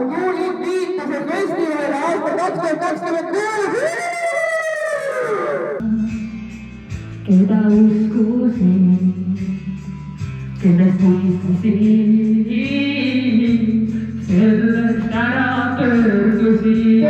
Tuulikliikluse festivali aasta 2026. Keda uskusin, kellest mõistsin, sellest ära pöördusin.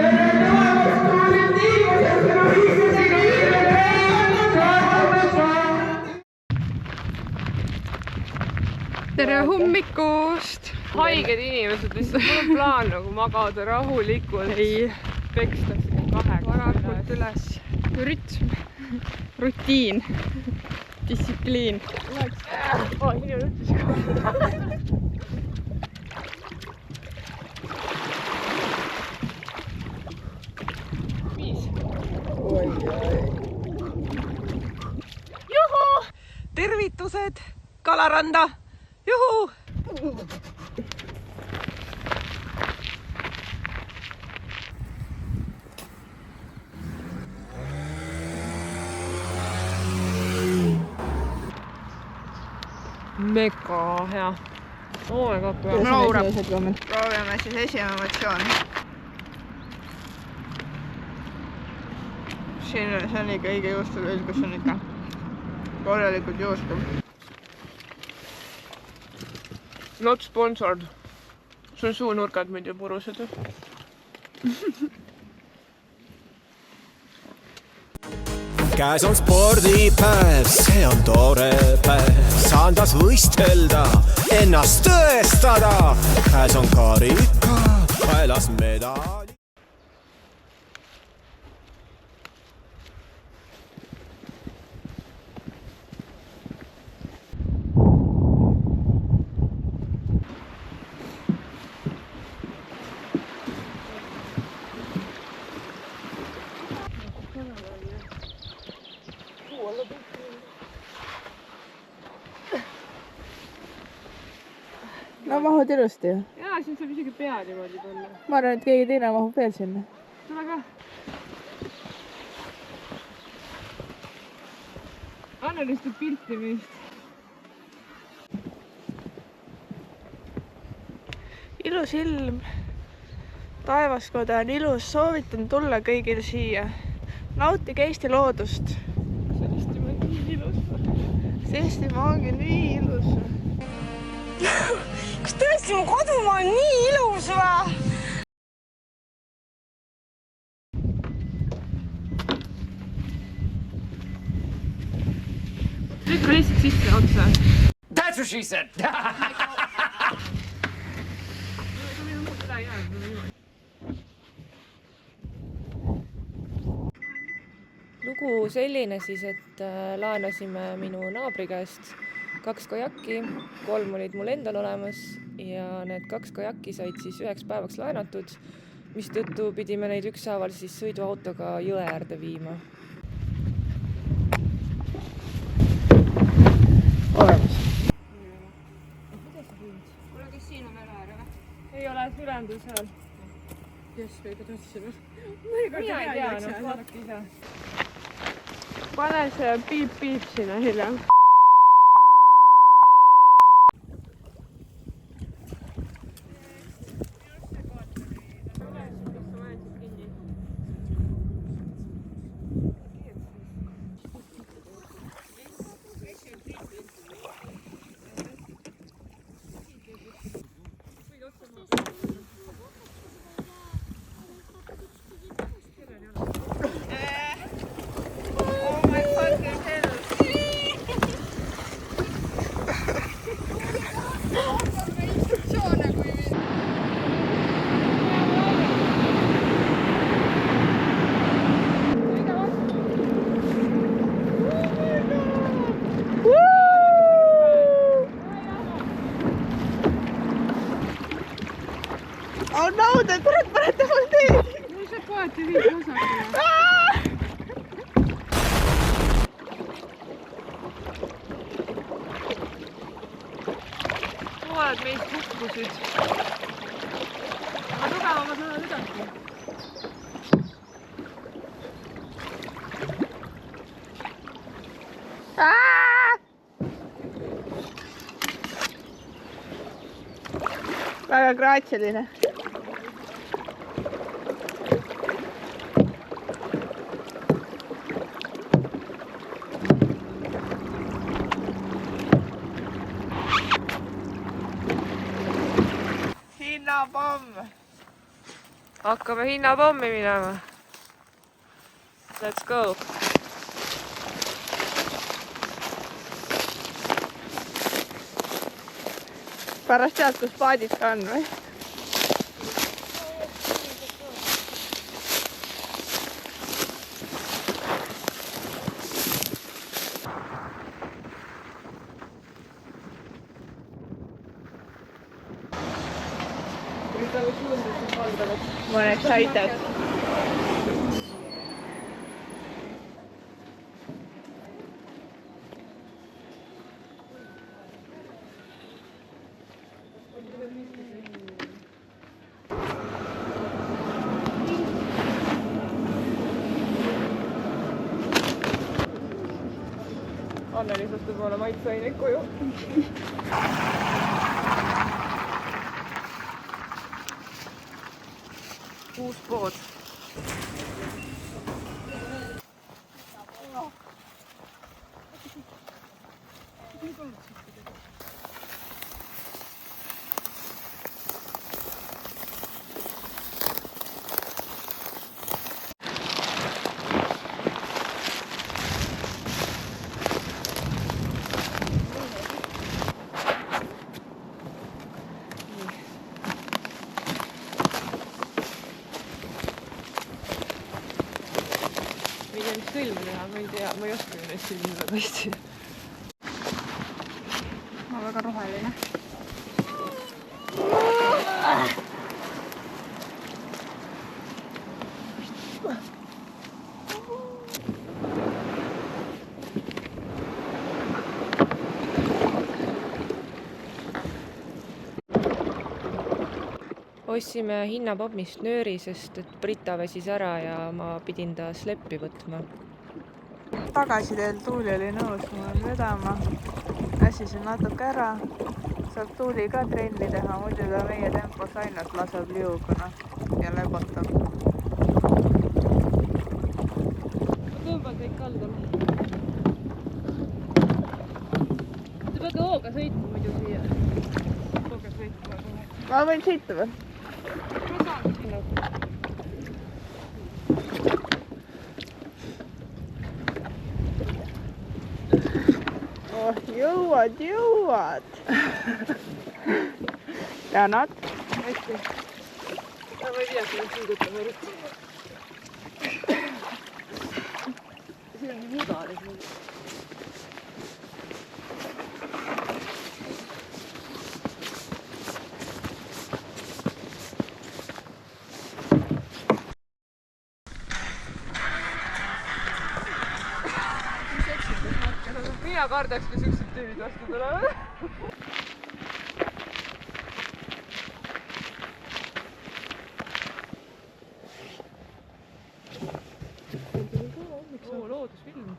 Tere hommikust! Haiged inimesed lihtsalt, mul on plaan nagu magada rahulikult. Ei pekstakse 8 varakult üles. Rütm, rutiin, distsipliin. Inimene ütles ka. Juhu! Tervitused Kalaranda! Juhu! Mega hea. Oh my god, kui Proovime siis esimene emotsioon. See on ikka õige juustuveis, kus on ikka korralikult juustu. Not sponsored. See on suunurgad mind ju purused. Käes on spordipäev, see on tore päev, saan taas võistelda, ennast tõestada. Käes on karika, kaelas medal. No mahud ilusti ju. Jaa, siin saab isegi pea niimoodi panna. Ma arvan, et keegi teine mahub veel sinna. Tule ka. Anna lihtsalt pilti meist. Ilus ilm. Taevaskoda on ilus. Soovitan tulla kõigil siia. Nautige Eesti loodust. Eestimaa on nii ilus. Eestimaa ongi nii ilus. Kas tõesti mu kodumaa on nii ilus või? Lükka lihtsalt sisse otsa. That's what she said! Lugu selline siis, et laenasime minu naabri käest 2 kajakki, 3 olid mul endal olemas ja need 2 kajakki said siis 1 päevaks laenatud, mistõttu pidime neid ükshaaval siis sõiduautoga jõe äärde viima. Olemas. Kuule, kas siin on ära ära? Ei ole, ülejäänud on seal. Jess, kõige tahtsime. Mina ei tea, vaadake ise. Pane see piip-piip sinna hiljem. Oh no, te panete mul teed! No sa kohati viid osakene. Pooled meist hukkusid. Aga tugevamad on midagi. väga graatsiline. Hinnapomm. hakkame hinnapommi minema. Let's go. Pärast tead, kus paadid ka on või? Ma olen excited. Anneli sastab mulle maitseaineid koju. Uus pood. Sõlme teha, ma ei tea, ma ei oska ju neid silmi väga hästi. Ma olen väga roheline. Ostsime hinnapommist nööri, sest et Brita väsis ära ja ma pidin ta sleppi võtma. Tagasiteel Tuuli oli nõus mul vedama. Väsisin natuke ära. Saab Tuuli ka trenni teha, muidu ta meie tempos ainult laseb liuguna ja lebotab. Tõmbad kõik kaldale. Te peate hooga sõitma muidu siia. Hooga sõitma. Ma võin sõita või? Oh, jõuad. Ja nad? Hästi. Ma ei tea, kuidas liigutama ruttu. See on nii mugades. Mina kardaks, kui siuksed tüüd vastu tulevad. Loodusfilm.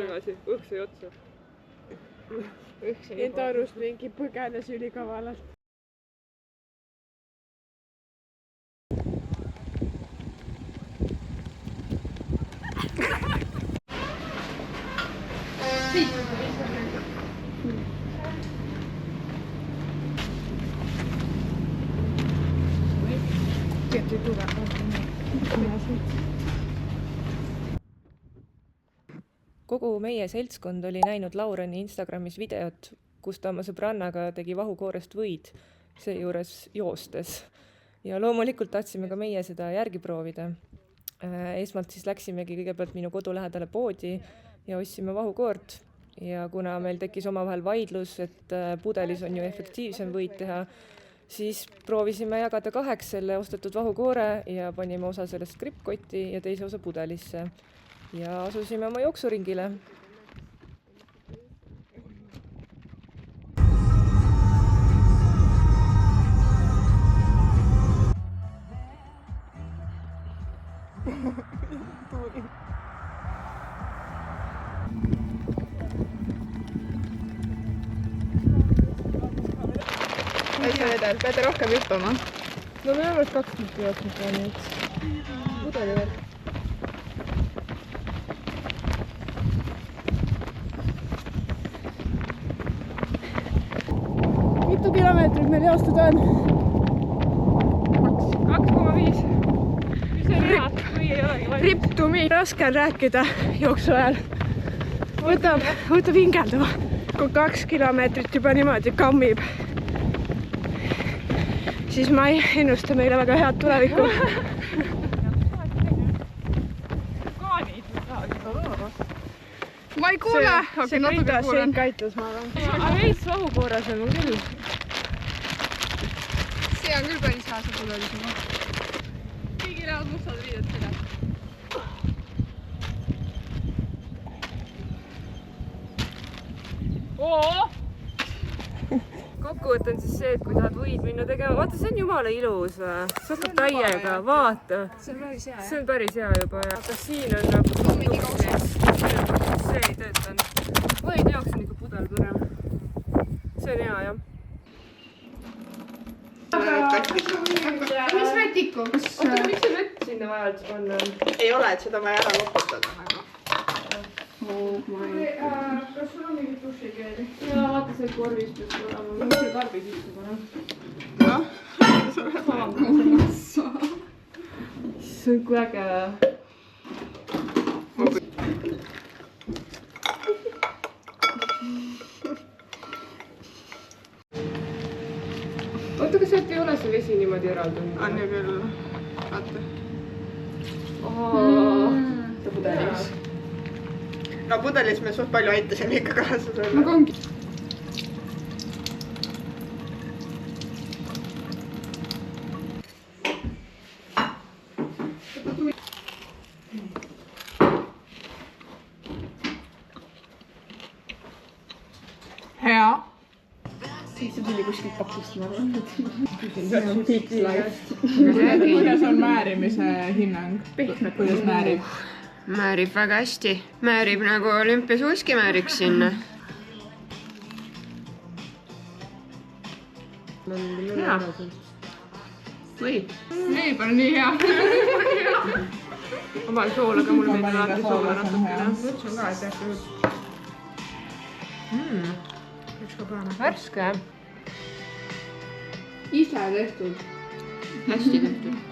Tagasi, õhk sai otsa. Enda arust mingi põgenes ülikavalalt. Kogu meie seltskond oli näinud Laureni Instagramis videot, kus ta oma sõbrannaga tegi vahukoorest võid, seejuures joostes. Ja loomulikult tahtsime ka meie seda järgi proovida. Esmalt siis läksimegi kõigepealt minu kodu lähedale poodi ja ostsime vahukoort. Ja kuna meil tekkis omavahel vaidlus, et pudelis on ju efektiivsem võid teha, siis proovisime jagada kaheks selle ostetud vahukoore ja panime osa sellest krippkotti ja teise osa pudelisse. Ja asusime oma jooksuringile. vedel, peate rohkem hüppama. No me oleme 2 minutit jooksnud ka nüüd. Pudeli veel. Mitu kilomeetrit meil joostud on? 2,5. Mis on head või ei olegi valmis? Ripptumi. Raske on rääkida jooksu ajal. Võtab hingeldama. Kui 2 kilomeetrit juba niimoodi kammib, siis ma ei ennusta meile väga head tulevikku. Ma ei kuule, aga natuke kuulen. See käitus, ma arvan. Aga veits vahukoores on mul küll. See on küll päris hea see pudelisema. Kõigil lähevad mustad riided seljas. kokkuvõte on siis see, et kui tahad võid minna tegema, vaata, see on jumala ilus. See hakkab täiega, vaata. See on päris hea, see on päris hea juba, jah. Aga siin on nagu see ei töötanud. Võid jaoks on ikka pudel põnev. See on hea, jah. mis vetikku? Oota, miks see vett sinna vaja üldse panna on? Ei ole, et seda vaja ära loputada nagu. Kas sul on mingi dušikeeli? Jaa, vaata see korvis peaks olema. Mis see tarbis üldse paneb? Noh, see on kui äge. Oota, kas sealt ei ole see vesi niimoodi eraldunud? on ju küll. Vaata. Ta pudelis. No pudelis me suht palju aitasime ikka kaasa selle. Aga ongi. Hea. See tuli kuskilt pakist, ma arvan. Kuidas on määrimise hinnang? Kuidas määrib? Määrib väga hästi. Määrib nagu olümpiasuuski määriks sinna. Hea. Või? Leib on nii hea. Omal sool, aga mulle meeldib alati soola natukene. Mõtlesin ka, et tehti nüüd. Värske. Ise tehtud. Hästi tehtud.